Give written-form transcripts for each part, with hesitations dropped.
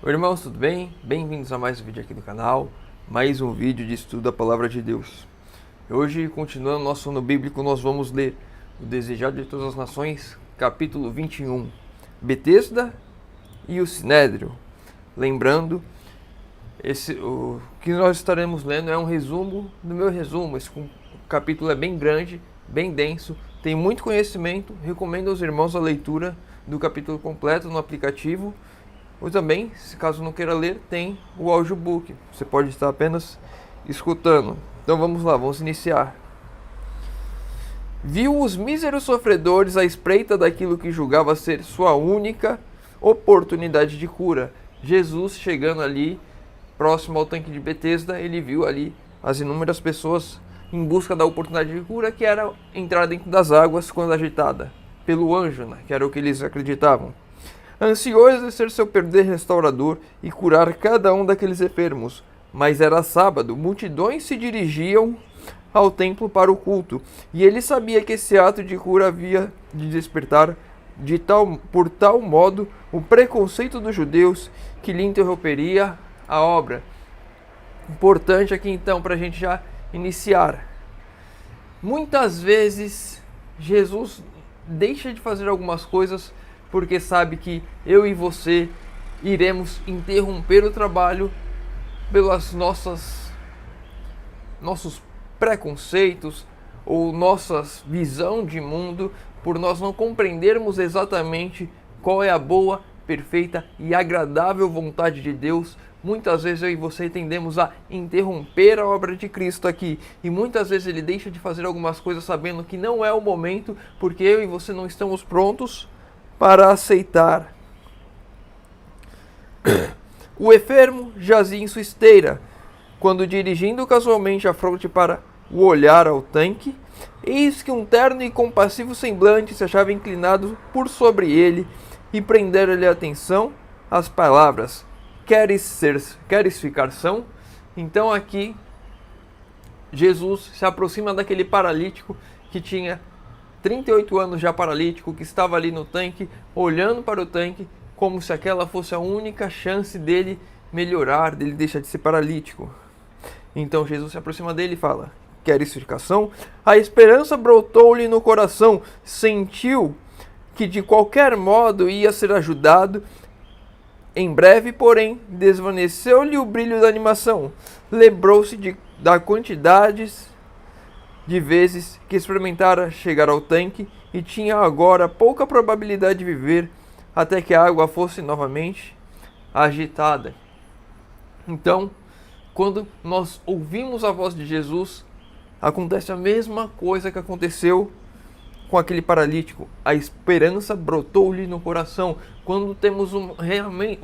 Oi, irmãos, tudo bem? Bem-vindos a mais um vídeo aqui do canal, mais um vídeo de estudo da Palavra de Deus. Hoje, continuando nosso ano bíblico, nós vamos ler o Desejado de Todas as Nações, capítulo 21, Betesda e o Sinédrio. Lembrando, o que nós estaremos lendo é um resumo do meu resumo. Esse capítulo é bem grande, bem denso, tem muito conhecimento. Recomendo aos irmãos a leitura do capítulo completo no aplicativo. Ou também, se caso não queira ler, tem o audiobook. Você pode estar apenas escutando. Então vamos lá, vamos iniciar. Viu os míseros sofredores à espreita daquilo que julgava ser sua única oportunidade de cura. Jesus chegando ali, próximo ao tanque de Betesda, ele viu ali as inúmeras pessoas em busca da oportunidade de cura, que era entrar dentro das águas quando agitada pelo anjo, né? Que era o que eles acreditavam. Ansiou exercer seu poder restaurador e curar cada um daqueles enfermos. Mas era sábado, multidões se dirigiam ao templo para o culto, e ele sabia que esse ato de cura havia de despertar por tal modo o preconceito dos judeus que lhe interromperia a obra. Importante aqui então para a gente já iniciar. Muitas vezes Jesus deixa de fazer algumas coisas porque sabe que eu e você iremos interromper o trabalho pelas nossos preconceitos ou nossa visão de mundo, por nós não compreendermos exatamente qual é a boa, perfeita e agradável vontade de Deus. Muitas vezes eu e você tendemos a interromper a obra de Cristo aqui, e muitas vezes ele deixa de fazer algumas coisas sabendo que não é o momento, porque eu e você não estamos prontos para aceitar. O enfermo jazia em sua esteira, quando dirigindo casualmente a fronte para o olhar ao tanque, eis que um terno e compassivo semblante se achava inclinado por sobre ele e prenderam-lhe a atenção as palavras: queres ficar são? Então aqui Jesus se aproxima daquele paralítico que tinha 38 anos já paralítico, que estava ali no tanque, olhando para o tanque, como se aquela fosse a única chance dele melhorar, dele deixar de ser paralítico. Então Jesus se aproxima dele e fala: queres ficação? A esperança brotou-lhe no coração, sentiu que de qualquer modo ia ser ajudado. Em breve, porém, desvaneceu-lhe o brilho da animação. Lembrou-se da quantidades de vezes que experimentara chegar ao tanque e tinha agora pouca probabilidade de viver até que a água fosse novamente agitada. Então, quando nós ouvimos a voz de Jesus, acontece a mesma coisa que aconteceu com aquele paralítico. A esperança brotou-lhe no coração. Quando temos um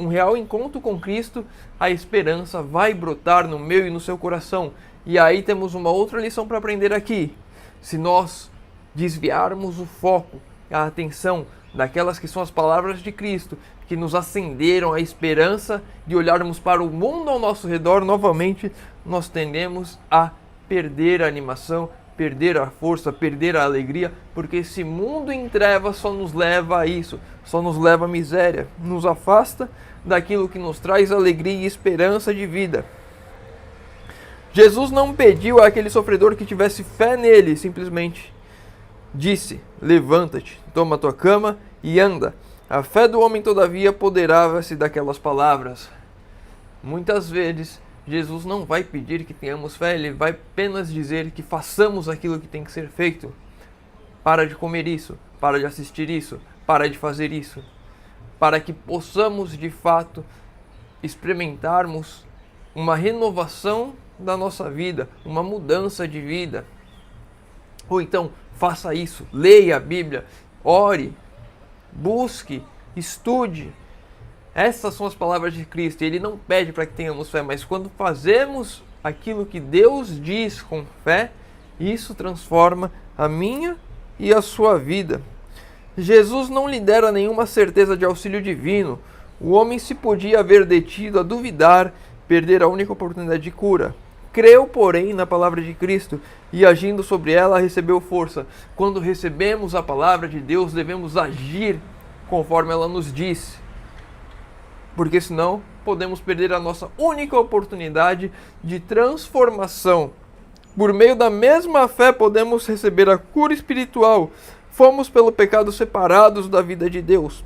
real encontro com Cristo, a esperança vai brotar no meu e no seu coração. E aí temos uma outra lição para aprender aqui. Se nós desviarmos o foco, a atenção daquelas que são as palavras de Cristo, que nos acenderam a esperança de olharmos para o mundo ao nosso redor novamente, nós tendemos a perder a animação, perder a força, perder a alegria, porque esse mundo em trevas só nos leva a isso, só nos leva à miséria, nos afasta daquilo que nos traz alegria e esperança de vida. Jesus não pediu àquele sofredor que tivesse fé nele, simplesmente disse: levanta-te, toma tua cama e anda. A fé do homem, todavia, apoderava-se daquelas palavras. Muitas vezes, Jesus não vai pedir que tenhamos fé, ele vai apenas dizer que façamos aquilo que tem que ser feito. Para de comer isso, para de assistir isso, para de fazer isso. Para que possamos, de fato, experimentarmos uma renovação da nossa vida, uma mudança de vida. Ou então, faça isso, leia a Bíblia, ore, busque, estude. Essas são as palavras de Cristo. Ele não pede para que tenhamos fé, mas quando fazemos aquilo que Deus diz com fé, isso transforma a minha e a sua vida. Jesus não lhe dera nenhuma certeza de auxílio divino. O homem se podia haver detido a duvidar, perder a única oportunidade de cura. Creu, porém, na palavra de Cristo e, agindo sobre ela, recebeu força. Quando recebemos a palavra de Deus, devemos agir conforme ela nos diz. porque senão podemos perder a nossa única oportunidade de transformação. Por meio da mesma fé podemos receber a cura espiritual. Fomos pelo pecado separados da vida de Deus.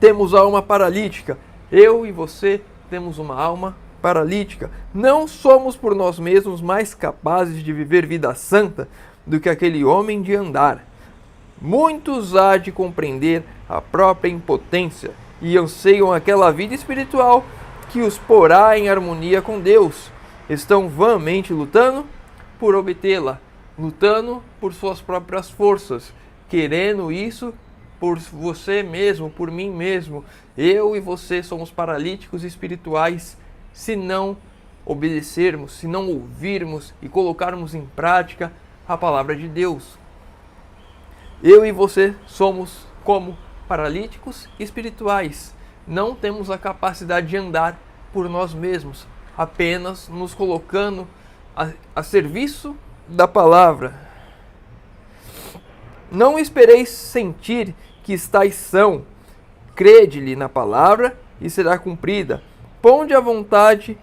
Temos alma paralítica. Eu e você temos uma alma paralítica. Não somos por nós mesmos mais capazes de viver vida santa do que aquele homem de andar. Muitos há de compreender a própria impotência e anseiam aquela vida espiritual que os porá em harmonia com Deus. Estão vãmente lutando por obtê-la, lutando por suas próprias forças, querendo isso por você mesmo, por mim mesmo. Eu e você somos paralíticos espirituais se não obedecermos, se não ouvirmos e colocarmos em prática a palavra de Deus. Eu e você somos como paralíticos espirituais. Não temos a capacidade de andar por nós mesmos, apenas nos colocando a serviço da palavra. Não espereis sentir que estáis são. Crede-lhe na palavra e será cumprida. Ponde a vontade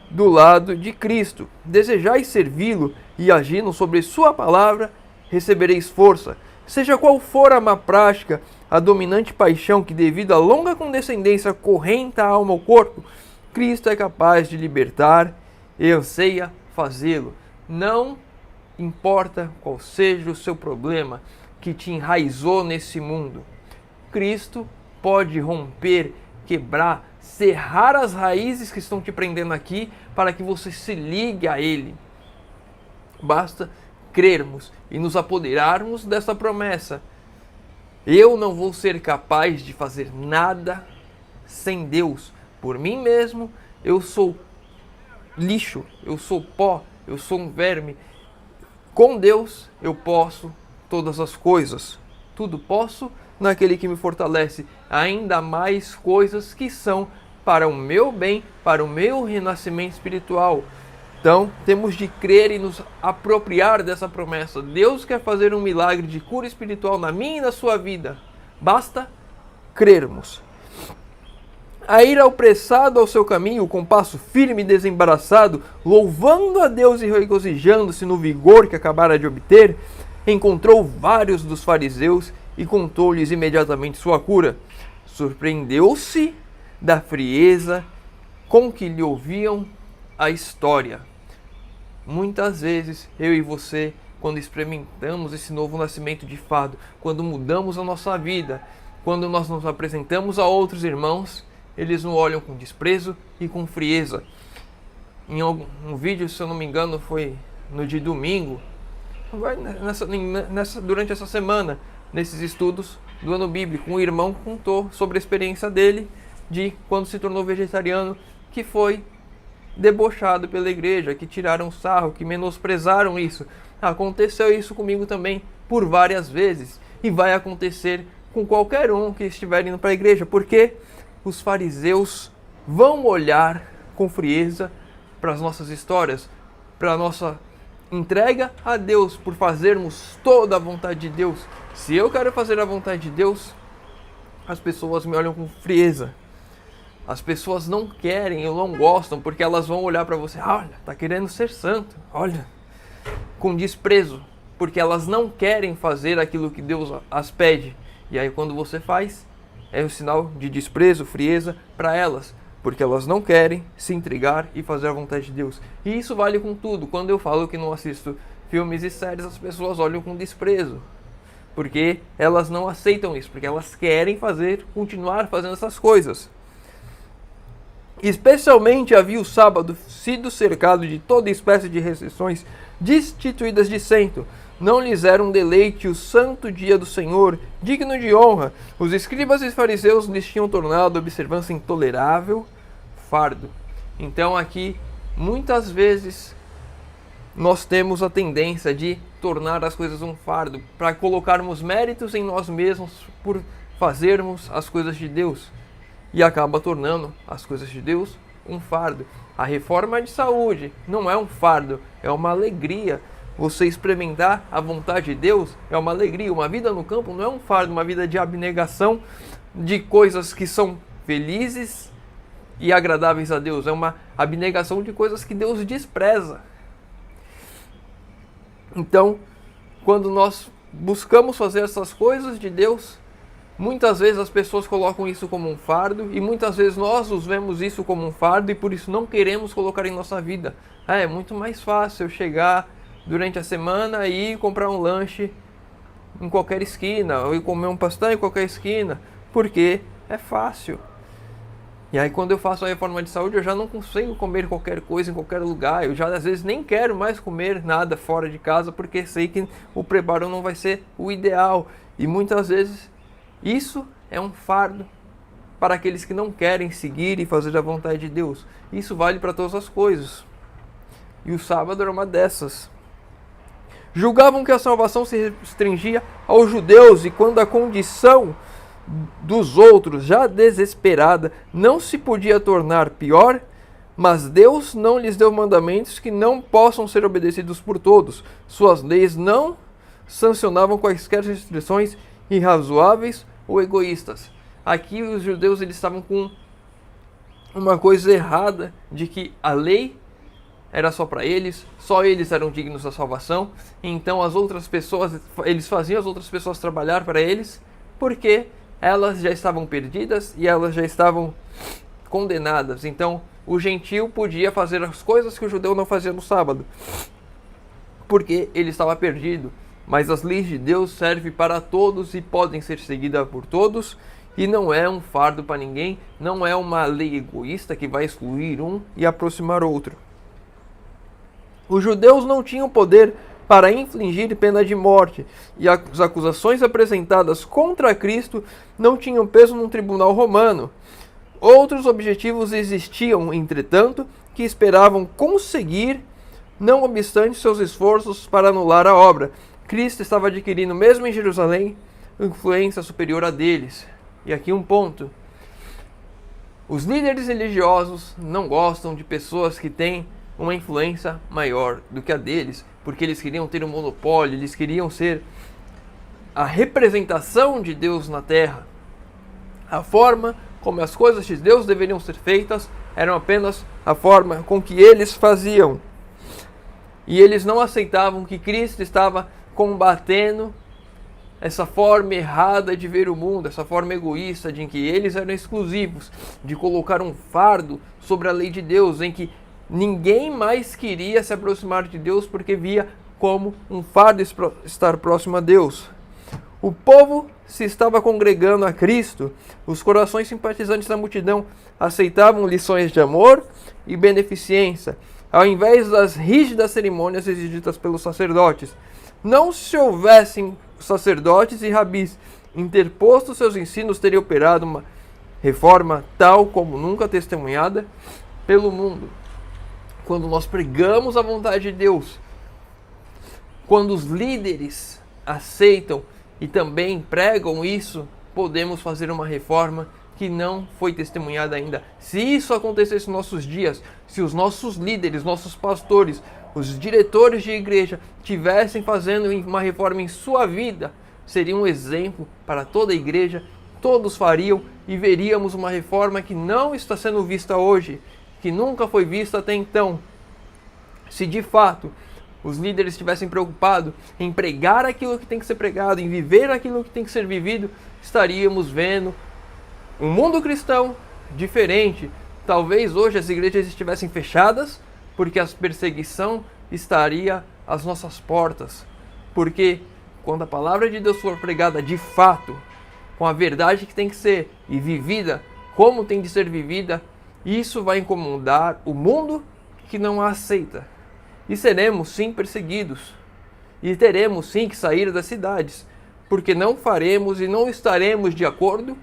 do lado de Cristo. Desejais servi-lo e agindo sobre sua palavra, recebereis força. Seja qual for a má prática, a dominante paixão que devido à longa condescendência correnta a alma ao corpo, Cristo é capaz de libertar e anseia fazê-lo. Não importa qual seja o seu problema que te enraizou nesse mundo, Cristo pode romper, quebrar, serrar as raízes que estão te prendendo aqui para que você se ligue a Ele. Basta crermos e nos apoderarmos dessa promessa. Eu não vou ser capaz de fazer nada sem Deus. Por mim mesmo, eu sou lixo, eu sou pó, eu sou um verme. Com Deus, eu posso todas as coisas. Tudo posso naquele que me fortalece. Ainda mais coisas que são para o meu bem, para o meu renascimento espiritual. Então, temos de crer e nos apropriar dessa promessa. Deus quer fazer um milagre de cura espiritual na minha e na sua vida. Basta crermos. A ir apressado ao seu caminho, com passo firme e desembaraçado, louvando a Deus e regozijando-se no vigor que acabara de obter, encontrou vários dos fariseus e contou-lhes imediatamente sua cura. Surpreendeu-se da frieza com que lhe ouviam a história. Muitas vezes, eu e você, quando experimentamos esse novo nascimento de fato, quando mudamos a nossa vida, quando nós nos apresentamos a outros irmãos, eles nos olham com desprezo e com frieza. Em um vídeo, se eu não me engano, foi no dia domingo, durante essa semana, nesses estudos do ano bíblico, um irmão contou sobre a experiência dele de quando se tornou vegetariano, que foi debochado pela igreja, que tiraram sarro, que menosprezaram isso. Aconteceu isso comigo também por várias vezes e vai acontecer com qualquer um que estiver indo para a igreja, porque os fariseus vão olhar com frieza para as nossas histórias, para a nossa entrega a Deus, por fazermos toda a vontade de Deus. Se eu quero fazer a vontade de Deus, as pessoas me olham com frieza. As pessoas não querem ou não gostam, porque elas vão olhar para você, olha, tá querendo ser santo, olha, com desprezo, porque elas não querem fazer aquilo que Deus as pede. E aí quando você faz, é um sinal de desprezo, frieza para elas, porque elas não querem se entregar e fazer a vontade de Deus. E isso vale com tudo. Quando eu falo que não assisto filmes e séries, as pessoas olham com desprezo, porque elas não aceitam isso, porque elas querem continuar fazendo essas coisas. Especialmente havia o sábado sido cercado de toda espécie de restrições destituídas de centro. Não lhes era um deleite o santo dia do Senhor, digno de honra. Os escribas e fariseus lhes tinham tornado a observância intolerável fardo. Então aqui, muitas vezes, nós temos a tendência de tornar as coisas um fardo, para colocarmos méritos em nós mesmos por fazermos as coisas de Deus. E acaba tornando as coisas de Deus um fardo. A reforma de saúde não é um fardo, é uma alegria. Você experimentar a vontade de Deus é uma alegria. Uma vida no campo não é um fardo, uma vida de abnegação de coisas que são felizes e agradáveis a Deus. É uma abnegação de coisas que Deus despreza. Então, quando nós buscamos fazer essas coisas de Deus, muitas vezes as pessoas colocam isso como um fardo e muitas vezes nós os vemos isso como um fardo e por isso não queremos colocar em nossa vida. É muito mais fácil eu chegar durante a semana e ir comprar um lanche em qualquer esquina ou ir comer um pastel em qualquer esquina, porque é fácil. E aí quando eu faço a reforma de saúde eu já não consigo comer qualquer coisa em qualquer lugar. Eu já às vezes nem quero mais comer nada fora de casa porque sei que o preparo não vai ser o ideal. E muitas vezes isso é um fardo para aqueles que não querem seguir e fazer a vontade de Deus. Isso vale para todas as coisas. E o sábado era uma dessas. Julgavam que a salvação se restringia aos judeus e quando a condição dos outros, já desesperada, não se podia tornar pior, mas Deus não lhes deu mandamentos que não possam ser obedecidos por todos. Suas leis não sancionavam quaisquer restrições irrazoáveis ou egoístas. Aqui os judeus eles estavam com uma coisa errada de que a lei era só para eles, só eles eram dignos da salvação. Então as outras pessoas, eles faziam as outras pessoas trabalhar para eles, porque elas já estavam perdidas e elas já estavam condenadas. Então o gentio podia fazer as coisas que o judeu não fazia no sábado, porque ele estava perdido. Mas as leis de Deus servem para todos e podem ser seguidas por todos. E não é um fardo para ninguém, não é uma lei egoísta que vai excluir um e aproximar outro. Os judeus não tinham poder para infligir pena de morte, e as acusações apresentadas contra Cristo não tinham peso num tribunal romano. Outros objetivos existiam, entretanto, que esperavam conseguir, não obstante seus esforços para anular a obra. Cristo estava adquirindo, mesmo em Jerusalém, influência superior a deles. E aqui um ponto. Os líderes religiosos não gostam de pessoas que têm uma influência maior do que a deles, porque eles queriam ter um monopólio, eles queriam ser a representação de Deus na terra. A forma como as coisas de Deus deveriam ser feitas eram apenas a forma com que eles faziam. E eles não aceitavam que Cristo estava combatendo essa forma errada de ver o mundo, essa forma egoísta de em que eles eram exclusivos, de colocar um fardo sobre a lei de Deus, em que ninguém mais queria se aproximar de Deus porque via como um fardo estar próximo a Deus. O povo se estava congregando a Cristo, os corações simpatizantes da multidão aceitavam lições de amor e beneficência, ao invés das rígidas cerimônias exigidas pelos sacerdotes. Não se houvessem sacerdotes e rabis interposto seus ensinos, teria operado uma reforma tal como nunca testemunhada pelo mundo. Quando nós pregamos a vontade de Deus, quando os líderes aceitam e também pregam isso, podemos fazer uma reforma que não foi testemunhada ainda. Se isso acontecesse nos nossos dias, se os nossos líderes, nossos pastores, os diretores de igreja tivessem fazendo uma reforma em sua vida, seria um exemplo para toda a igreja, todos fariam e veríamos uma reforma que não está sendo vista hoje, que nunca foi vista até então. Se de fato os líderes estivessem preocupados em pregar aquilo que tem que ser pregado, em viver aquilo que tem que ser vivido, estaríamos vendo um mundo cristão diferente. Talvez hoje as igrejas estivessem fechadas, porque a perseguição estaria às nossas portas. Porque quando a palavra de Deus for pregada de fato, com a verdade que tem que ser e vivida como tem de ser vivida, isso vai incomodar o mundo que não a aceita. E seremos sim perseguidos. E teremos sim que sair das cidades, porque não faremos e não estaremos de acordo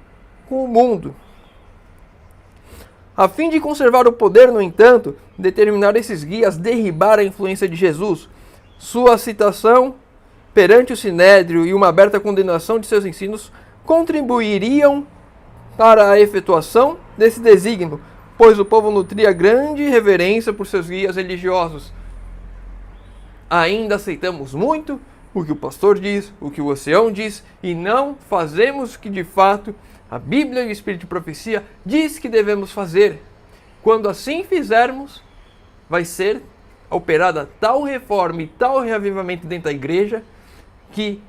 com o mundo. A fim de conservar o poder, no entanto, determinar esses guias derribar a influência de Jesus, sua citação perante o Sinédrio e uma aberta condenação de seus ensinos contribuiriam para a efetuação desse desígnio, pois o povo nutria grande reverência por seus guias religiosos. Ainda aceitamos muito o que o pastor diz, o que o ancião diz, e não fazemos o que de fato A Bíblia e o Espírito de Profecia diz que devemos fazer. Quando assim fizermos, vai ser operada tal reforma e tal reavivamento dentro da igreja que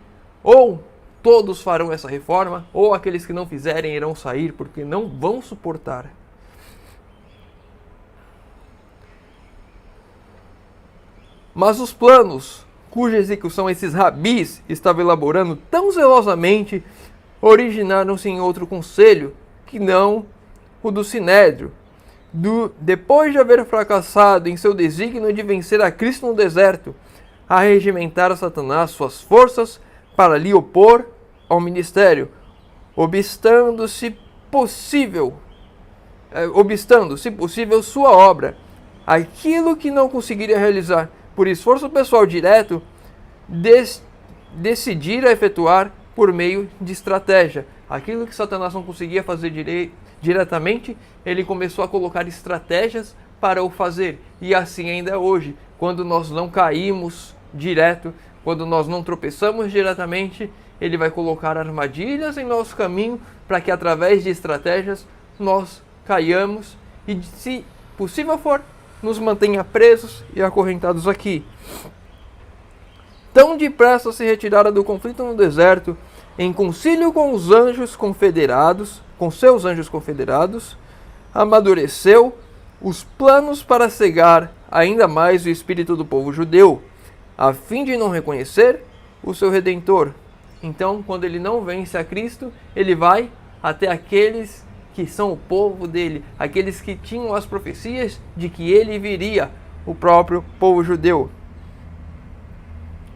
ou todos farão essa reforma, ou aqueles que não fizerem irão sair porque não vão suportar. Mas os planos cuja execução esses rabis estavam elaborando tão zelosamente originaram-se em outro conselho, que não o do Sinédrio. Depois de haver fracassado em seu desígnio de vencer a Cristo no deserto, a regimentar a Satanás suas forças para lhe opor ao ministério, obstando, se possível, sua obra, aquilo que não conseguiria realizar por esforço pessoal direto, decidir a efetuar por meio de estratégia. Aquilo que Satanás não conseguia fazer diretamente, ele começou a colocar estratégias para o fazer. E assim ainda é hoje, quando nós não caímos direto, quando nós não tropeçamos diretamente, ele vai colocar armadilhas em nosso caminho para que através de estratégias nós caiamos e, se possível for, nos mantenha presos e acorrentados aqui. Tão depressa se retirara do conflito no deserto, em concílio com os anjos confederados, com seus anjos confederados, amadureceu os planos para cegar ainda mais o espírito do povo judeu, a fim de não reconhecer o seu Redentor. Então, quando ele não vence a Cristo, ele vai até aqueles que são o povo dele, aqueles que tinham as profecias de que ele viria, o próprio povo judeu.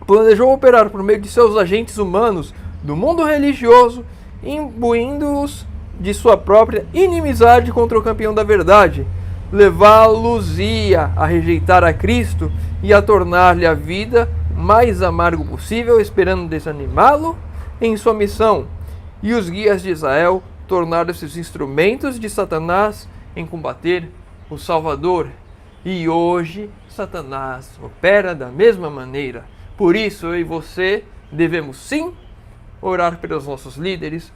Planejou operar por meio de seus agentes humanos do mundo religioso, imbuindo-os de sua própria inimizade contra o campeão da verdade, levá-los-ia a rejeitar a Cristo e a tornar-lhe a vida mais amargo possível, esperando desanimá-lo em sua missão. E os guias de Israel tornaram-se os instrumentos de Satanás em combater o Salvador. E hoje Satanás opera da mesma maneira. Por isso eu e você devemos sim orar pelos nossos líderes,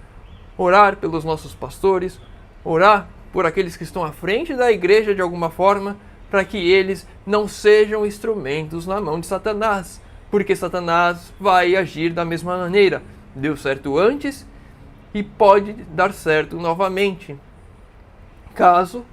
orar pelos nossos pastores, orar por aqueles que estão à frente da igreja de alguma forma, para que eles não sejam instrumentos na mão de Satanás, porque Satanás vai agir da mesma maneira. Deu certo antes e pode dar certo novamente, caso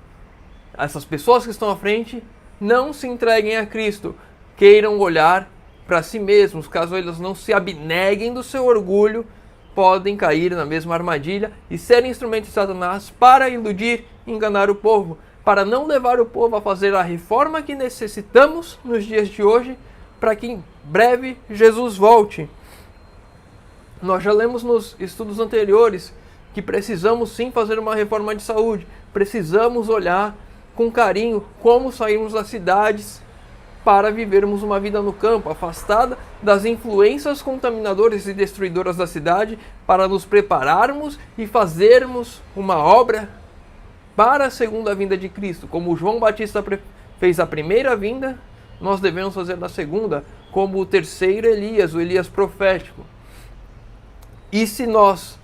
essas pessoas que estão à frente não se entreguem a Cristo, queiram olhar para si mesmos, caso eles não se abneguem do seu orgulho, podem cair na mesma armadilha e serem instrumentos de Satanás para iludir e enganar o povo, para não levar o povo a fazer a reforma que necessitamos nos dias de hoje, para que em breve Jesus volte. Nós já lemos nos estudos anteriores que precisamos sim fazer uma reforma de saúde, precisamos olhar com carinho como sairmos das cidades para vivermos uma vida no campo, afastada das influências contaminadoras e destruidoras da cidade, para nos prepararmos e fazermos uma obra para a segunda vinda de Cristo. Como João Batista fez a primeira vinda, nós devemos fazer na segunda, como o terceiro Elias, o Elias profético. E se nós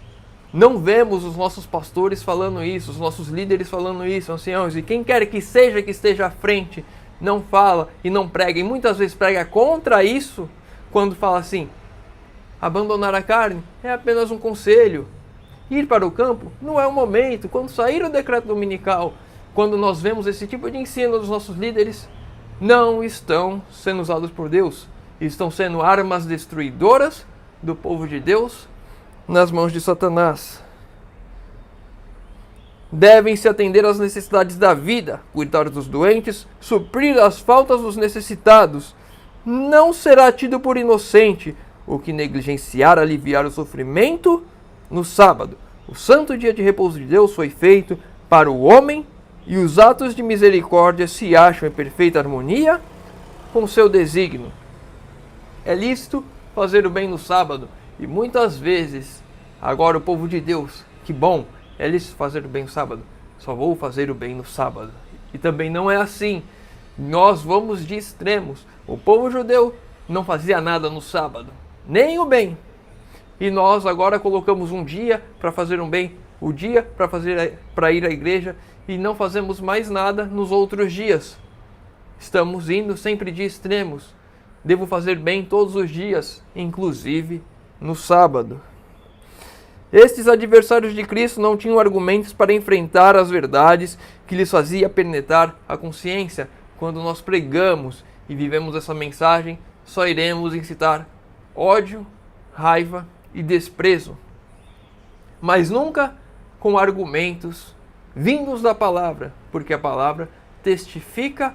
não vemos os nossos pastores falando isso, os nossos líderes falando isso, anciãos, e quem quer que seja que esteja à frente, não fala e não prega, e muitas vezes prega contra isso, quando fala assim, abandonar a carne é apenas um conselho, ir para o campo não é o momento, quando sair o decreto dominical, quando nós vemos esse tipo de ensino dos nossos líderes, não estão sendo usados por Deus, estão sendo armas destruidoras do povo de Deus nas mãos de Satanás. Devem-se atender às necessidades da vida, cuidar dos doentes, suprir as faltas dos necessitados. Não será tido por inocente o que negligenciar aliviar o sofrimento no sábado. O santo dia de repouso de Deus foi feito para o homem e os atos de misericórdia se acham em perfeita harmonia com seu desígnio. É lícito fazer o bem no sábado e muitas vezes, agora o povo de Deus, que bom, é lícito fazer o bem no sábado, só vou fazer o bem no sábado. E também não é assim. Nós vamos de extremos. O povo judeu não fazia nada no sábado, nem o bem. E nós agora colocamos um dia para fazer um bem o dia para ir à igreja e não fazemos mais nada nos outros dias. Estamos indo sempre de extremos. Devo fazer bem todos os dias, inclusive no sábado. Estes adversários de Cristo não tinham argumentos para enfrentar as verdades que lhes fazia penetrar a consciência. Quando nós pregamos e vivemos essa mensagem, só iremos incitar ódio, raiva e desprezo, mas nunca com argumentos vindos da palavra, porque a palavra testifica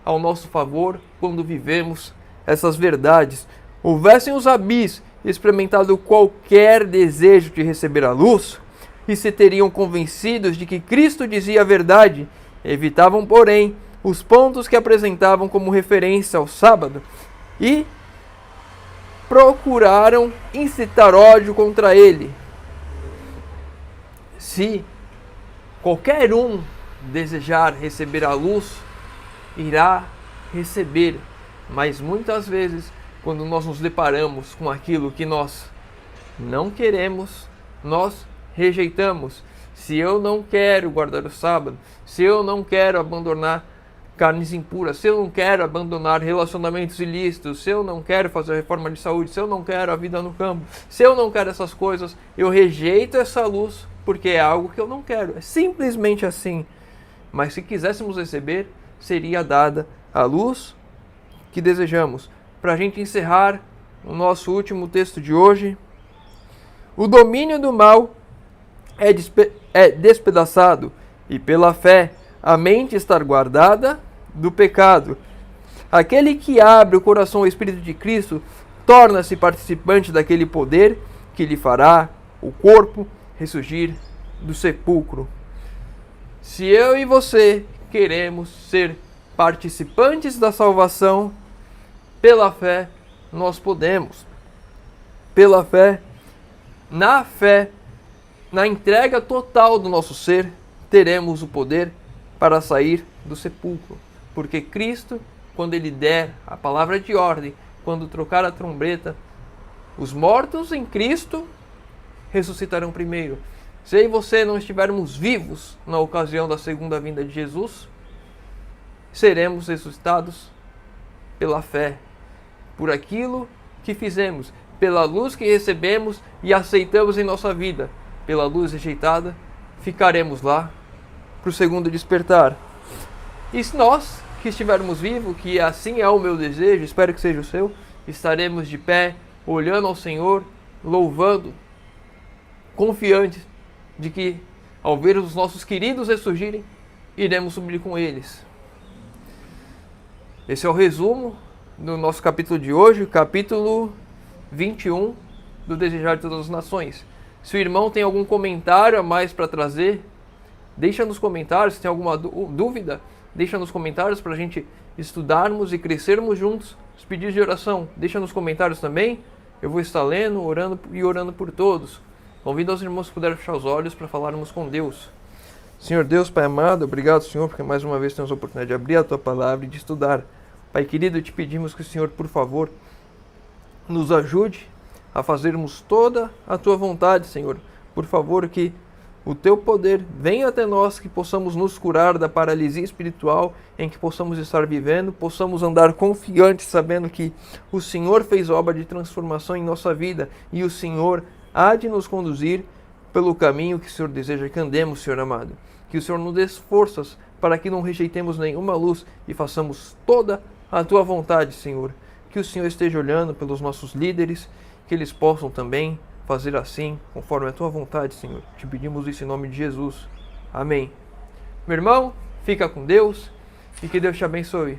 ao nosso favor quando vivemos essas verdades. Houvessem os rabis experimentado qualquer desejo de receber a luz e se teriam convencidos de que Cristo dizia a verdade, evitavam, porém, os pontos que apresentavam como referência ao sábado e procuraram incitar ódio contra ele. Se qualquer um desejar receber a luz, irá receber, mas muitas vezes, quando nós nos deparamos com aquilo que nós não queremos, nós rejeitamos. Se eu não quero guardar o sábado, se eu não quero abandonar carnes impuras, se eu não quero abandonar relacionamentos ilícitos, se eu não quero fazer a reforma de saúde, se eu não quero a vida no campo, se eu não quero essas coisas, eu rejeito essa luz porque é algo que eu não quero. É simplesmente assim. Mas se quiséssemos receber, seria dada a luz que desejamos. Para a gente encerrar o nosso último texto de hoje, o domínio do mal é despedaçado e pela fé a mente está guardada do pecado. Aquele que abre o coração ao Espírito de Cristo torna-se participante daquele poder que lhe fará o corpo ressurgir do sepulcro. Se eu e você queremos ser participantes da salvação, pela fé nós podemos. Pela fé, na entrega total do nosso ser, teremos o poder para sair do sepulcro. Porque Cristo, quando Ele der a palavra de ordem, quando trocar a trombeta, os mortos em Cristo ressuscitarão primeiro. Se eu e você não estivermos vivos na ocasião da segunda vinda de Jesus, seremos ressuscitados pela fé, por aquilo que fizemos, pela luz que recebemos e aceitamos em nossa vida. Pela luz rejeitada, ficaremos lá para o segundo despertar. E se nós que estivermos vivos, que assim é o meu desejo, espero que seja o seu, estaremos de pé, olhando ao Senhor, louvando, confiantes de que, ao ver os nossos queridos ressurgirem, iremos subir com eles. Esse é o resumo do nosso capítulo de hoje, capítulo 21 do Desejar de Todas as Nações. Se o irmão tem algum comentário a mais para trazer, deixa nos comentários. Se tem alguma dúvida, deixa nos comentários para a gente estudarmos e crescermos juntos. Os pedidos de oração, deixa nos comentários também. Eu vou estar lendo, orando por todos. Convido os irmãos que puderem fechar os olhos para falarmos com Deus. Senhor Deus, Pai amado, obrigado, Senhor, porque mais uma vez temos a oportunidade de abrir a Tua Palavra e de estudar. Pai querido, te pedimos que o Senhor, por favor, nos ajude a fazermos toda a Tua vontade, Senhor. Por favor, que o Teu poder venha até nós, que possamos nos curar da paralisia espiritual em que possamos estar vivendo, possamos andar confiantes, sabendo que o Senhor fez obra de transformação em nossa vida e o Senhor há de nos conduzir pelo caminho que o Senhor deseja que andemos, Senhor amado. Que o Senhor nos dê forças para que não rejeitemos nenhuma luz e façamos toda a Tua vontade, Senhor. Que o Senhor esteja olhando pelos nossos líderes, que eles possam também fazer assim, conforme a Tua vontade, Senhor. Te pedimos isso em nome de Jesus. Amém. Meu irmão, fica com Deus e que Deus te abençoe.